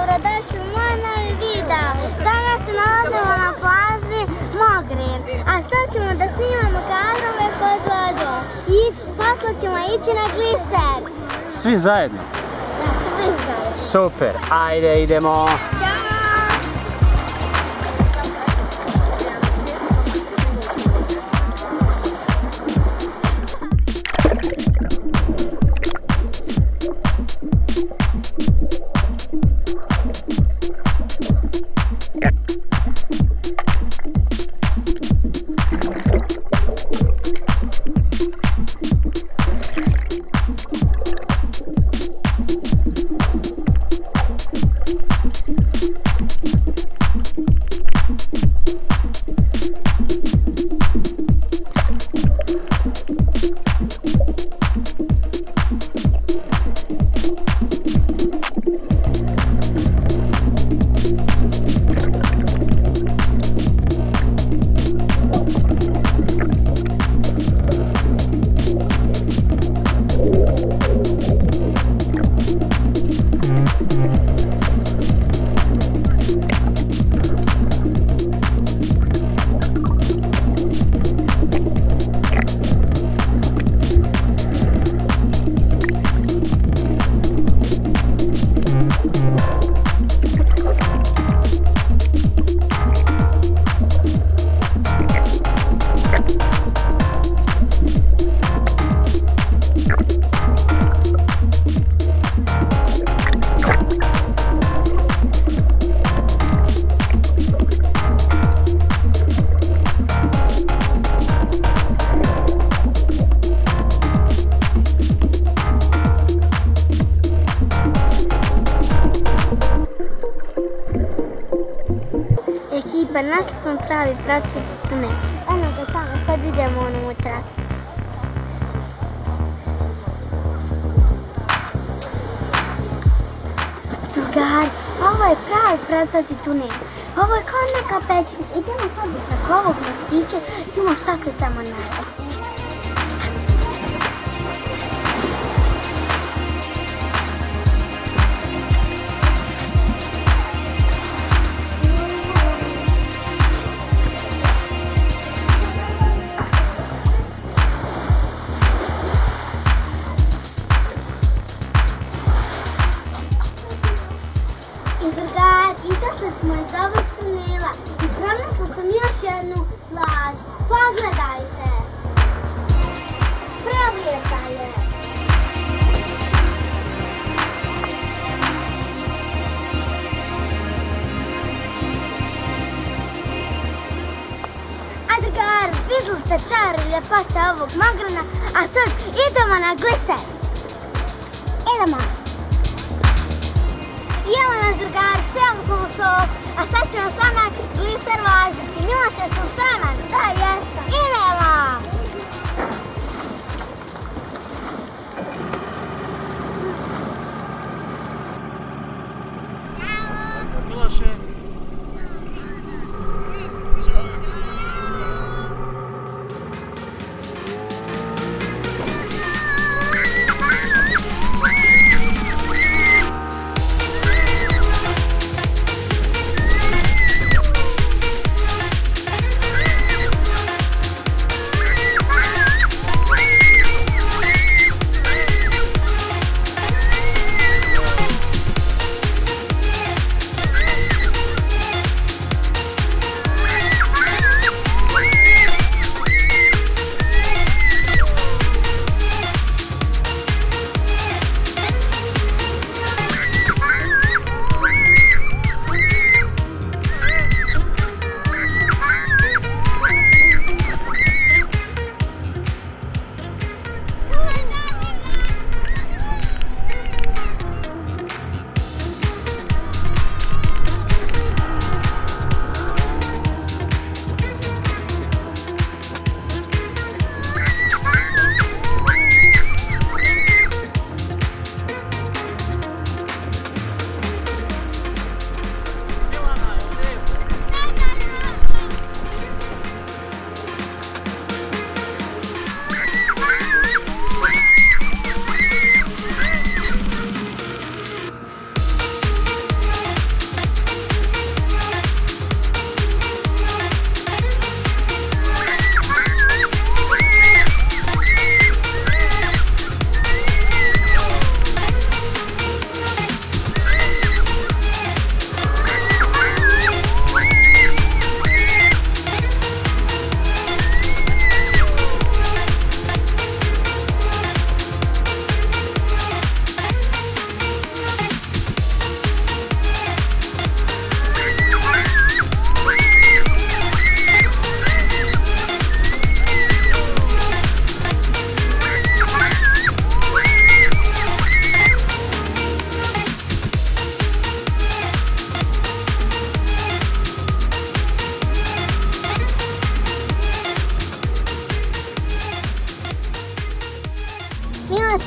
dobrodošli u moj novi video. Danas se nalazimo na plaži Mogrin, a sad ćemo da snimamo kadrove pod vodom i posle ćemo ići na gliser. Svi zajedno? Da, svi zajedno. Super, ajde idemo. Ekipa, našli smo pravi pravcati tunel. Eno ga tamo, sad idemo unutra. Drugari, ovo je pravi pravcati tunel. Ovo je kao neka pećina. Idemo sad preko ovog mostića, vidimo šta se tamo nalazi. Izašli smo iz ovog tunela i pronašli sam još jednu plažu. Pogledajte! Prelijepa je! Ajde gar, vidjeli ste čar i ljepote ovog Mogrina, a sad idemo na gliser! Idemo! I evo nas drugari, sjeli smo u sobu, a sad ćemo sad na gliser voziti. Miloše, sam spreman? Da, jesam. Idemo! Miloše.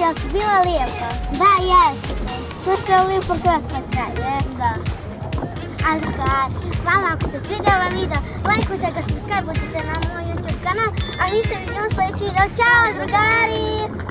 Jel ti bilo lijepo? Da, jeste. Sve što je lijepo kratko traje. Da. A drugari, vama ako se svidio ovaj video, lajkujte ga, subscribeujte se na moj YouTube kanal, a mi se vidimo u sljedećem videu. Ćao drugari!